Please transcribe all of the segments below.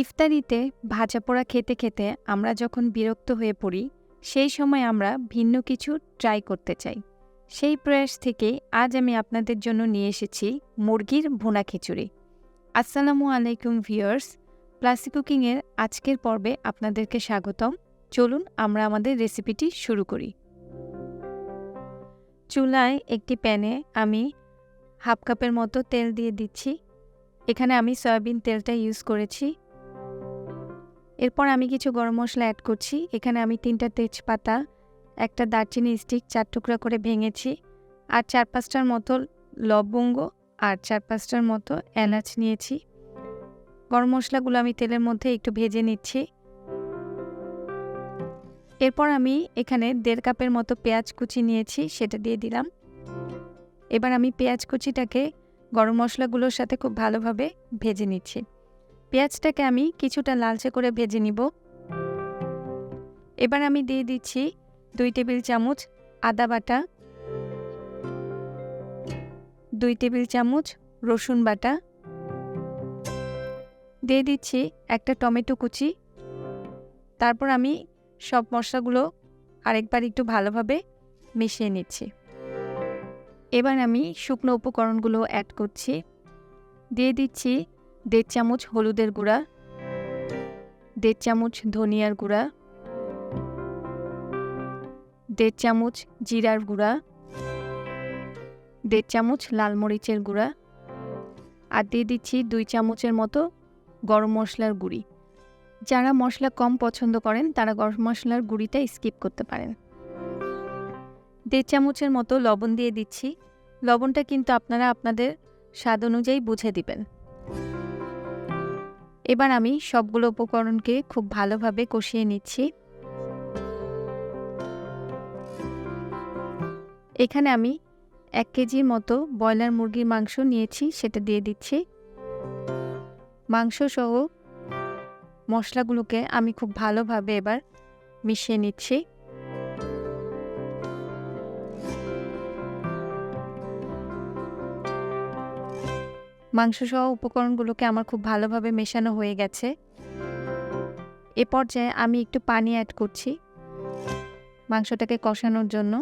ইফতারিতে ভাজা পোড়া খেতে খেতে আমরা যখন বিরক্ত হয়ে পড়ি, সেই সময় আমরা ভিন্ন কিছু ট্রাই করতে চাই। সেই প্রয়াস থেকেই আজ আমি আপনাদের জন্য নিয়ে এসেছি মুরগির ভুনা খিচুড়ি। আসসালামু আলাইকুম ভিউয়ার্স, প্লাসি কুকিংয়ের আজকের পর্বে আপনাদেরকে স্বাগতম। চলুন আমরা আমাদের রেসিপিটি শুরু করি। চুলায় একটি প্যানে আমি হাফ কাপের মতো তেল দিয়ে দিচ্ছি। এখানে আমি সয়াবিন তেলটা ইউজ করেছি। এরপর আমি কিছু গরম মশলা অ্যাড করছি। এখানে আমি 3টা তেজপাতা, একটা দারচিনি স্টিক 4 টুকরা করে ভেঙেছি, আর 4-5টার মতো লবঙ্গ আর 4-5টার মতো এলাচ নিয়েছি। গরম মশলাগুলো আমি তেলের মধ্যে একটু ভেজে নিচ্ছি। এরপর আমি এখানে 1.5 কাপের মতো পেঁয়াজ কুচি নিয়েছি, সেটা দিয়ে দিলাম। এবার আমি পেঁয়াজ কুচিটাকে গরম মশলাগুলোর সাথে খুব ভালোভাবে ভেজে নিচ্ছি। পেঁয়াজটাকে আমি কিছুটা লালচে করে ভেজে নিব। এবার আমি দিয়ে দিচ্ছি 2 টেবিল চামচ আদা বাটা, 2 টেবিল চামচ রসুন বাটা, দিয়ে দিচ্ছি একটা টমেটো কুচি। তারপর আমি সব মশলাগুলো আরেকবার একটু ভালোভাবে মিশিয়ে নিচ্ছি। এবার আমি শুকনো উপকরণগুলো অ্যাড করছি। দিয়ে দিচ্ছি 1.5 চামচ হলুদের গুঁড়া, 1.5 চামচ ধনিয়ার গুঁড়া, 1.5 চামচ জিরার গুঁড়া, 1.5 চামচ লাল মরিচের গুঁড়া, আর দিয়ে দিচ্ছি 2 চামচের মতো গরম মশলার গুঁড়ি। যারা মশলা কম পছন্দ করেন তারা গরম মশলার গুঁড়িটা স্কিপ করতে পারেন। 1.5 চামচের মতো লবণ দিয়ে দিচ্ছি। লবণটা কিন্তু আপনারা আপনাদের স্বাদ অনুযায়ী বুঝে দিবেন। এবার আমি সবগুলো উপকরণকে খুব ভালোভাবে কষিয়ে নিচ্ছি। এখানে আমি 1 কেজির মতো ব্রয়লার মুরগির মাংস নিয়েছি, সেটা দিয়ে দিচ্ছি। মাংস সহ মশলাগুলোকে আমি খুব ভালোভাবে এবার মিশিয়ে নিচ্ছি। মাংস সহ উপকরণগুলোকে আমার খুব ভালোভাবে মেশানো হয়ে গেছে। এ পর্যায়ে আমি একটু পানি অ্যাড করছি মাংসটাকে কষানোর জন্য।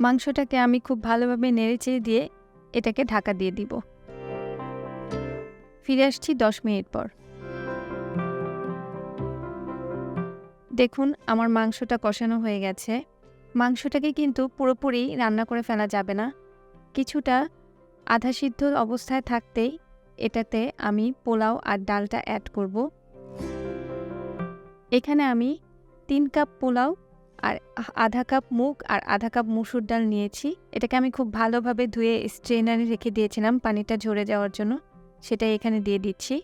মাংসটাকে আমি খুব ভালোভাবে নেড়েচেড়ে দিয়ে এটাকে ঢাকা দিয়ে দিব। ফিরে আসছি 10 মিনিট পর। দেখুন আমার মাংসটা কষানো হয়ে গেছে। মাংসটাকে কিন্তু পুরোপুরি রান্না করে ফেলা যাবে না, কিছুটা আধা সিদ্ধ অবস্থায় থাকতেই এটাতে আমি পোলাও আর ডালটা অ্যাড করব। এখানে আমি 3 কাপ পোলাও আর আধা কাপ মুগ আর আধা কাপ মসুর ডাল নিয়েছি। এটাকে আমি খুব ভালোভাবে ধুয়ে স্ট্রেনারে রেখে দিয়েছিলাম পানিটা ঝরে যাওয়ার জন্য, সেটাই এখানে দিয়ে দিচ্ছি।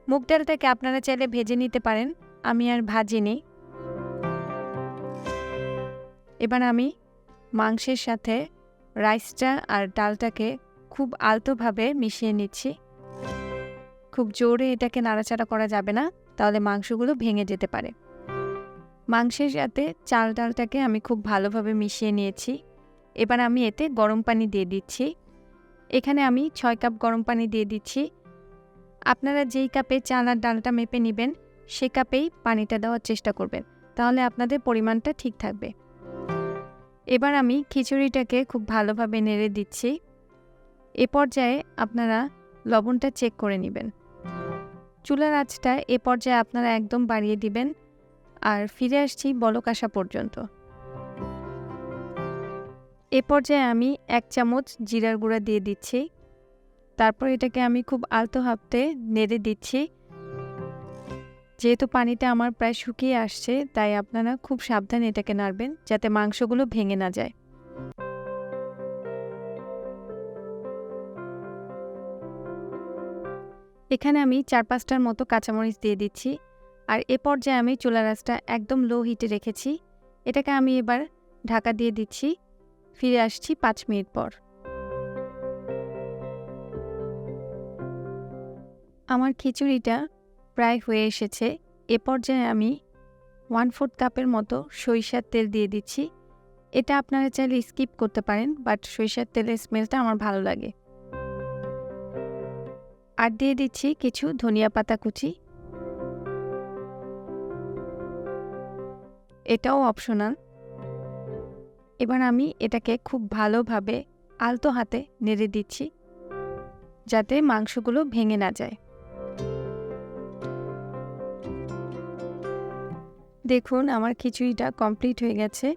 মুগ ডালটাকে আপনারা চাইলে ভেজে নিতে পারেন, আমি আর ভাজিনি। এবার আমি মাংসের সাথে রাইসটা আর ডালটাকে খুব আলতোভাবে মিশিয়ে নিচ্ছি। খুব জোরে এটাকে নাড়াচাড়া করা যাবে না, তাহলে মাংসগুলো ভেঙে যেতে পারে। মাংসের সাথে চাল ডালটাকে আমি খুব ভালোভাবে মিশিয়ে নিয়েছি। এবার আমি এতে গরম পানি দিয়ে দিচ্ছি। এখানে আমি 6 কাপ গরম পানি দিয়ে দিচ্ছি। আপনারা যেই কাপে চাল আর ডালটা মেপে নেবেন সে কাপেই পানিটা দেওয়ার চেষ্টা করবেন, তাহলে আপনাদের পরিমাণটা ঠিক থাকবে। এবার আমি খিচুড়িটাকে খুব ভালোভাবে নেড়ে দিচ্ছি। এ পর্যায়ে আপনারা লবণটা চেক করে নেবেন। চুলার আঁচটা এ পর্যায়ে আপনারা একদম বাড়িয়ে দিবেন, আর ফিরে আসছি বলক আসা পর্যন্ত। এ পর্যায়ে আমি 1 চামচ জিরার গুঁড়া দিয়ে দিচ্ছি। তারপর এটাকে আমি খুব আলতো হাতে নেড়ে দিচ্ছি। যেহেতু পানিটা আমার প্রায় শুকিয়ে আসছে, তাই আপনারা খুব সাবধানে এটাকে নাড়বেন যাতে মাংসগুলো ভেঙে না যায়। এখানে আমি 4-5টার মতো কাঁচামরিচ দিয়ে দিচ্ছি, আর এ পর্যায়ে আমি চুলার আঁচটা একদম লো হিটে রেখেছি। এটাকে আমি এবার ঢাকা দিয়ে দিচ্ছি। ফিরে আসছি 5 মিনিট পর। আমার খিচুড়িটা প্রায় হয়ে এসেছে। এ পর্যায়ে আমি 1/4 কাপের মতো সরিষার তেল দিয়ে দিচ্ছি। এটা আপনারা চাইলে স্কিপ করতে পারেন, বাট সরিষার তেলের স্মেলটা আমার ভালো লাগে। আর দিয়ে দিচ্ছি কিছু ধনিয়া পাতা কুচি। এটাও অপশনাল। এবার আমি এটাকে খুব ভালোভাবে আলতো হাতে নেড়ে দিচ্ছি যাতে মাংসগুলো ভেঙে না যায়। দেখুন আমার খিচুড়িটা কমপ্লিট হয়ে গেছে।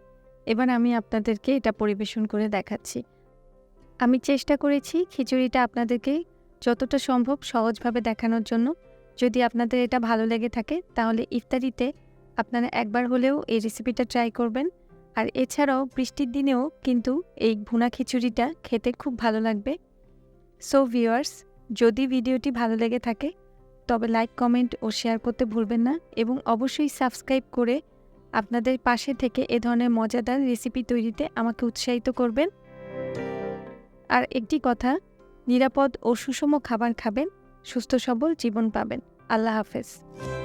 এবার আমি আপনাদেরকে এটা পরিবেশন করে দেখাচ্ছি। আমি চেষ্টা করেছি খিচুড়িটা আপনাদেরকে যতটা সম্ভব সহজভাবে দেখানোর জন্য। যদি আপনাদের এটা ভালো লেগে থাকে তাহলে ইফতারিতে আপনারা একবার হলেও এই রেসিপিটা ট্রাই করবেন। আর এছাড়াও বৃষ্টির দিনেও কিন্তু এই ভুনা খিচুড়িটা খেতে খুব ভালো লাগবে। সো ভিউয়ার্স, যদি ভিডিওটি ভালো লেগে থাকে তবে লাইক, কমেন্ট ও শেয়ার করতে ভুলবেন না এবং অবশ্যই সাবস্ক্রাইব করে আপনাদের পাশে থেকে এ ধরনের মজাদার রেসিপি তৈরিতে আমাকে উৎসাহিত করবেন। আর একটি কথা, নিরাপদ ও সুষম খাবার খাবেন, সুস্থ সবল জীবন পাবেন। আল্লাহ হাফেজ।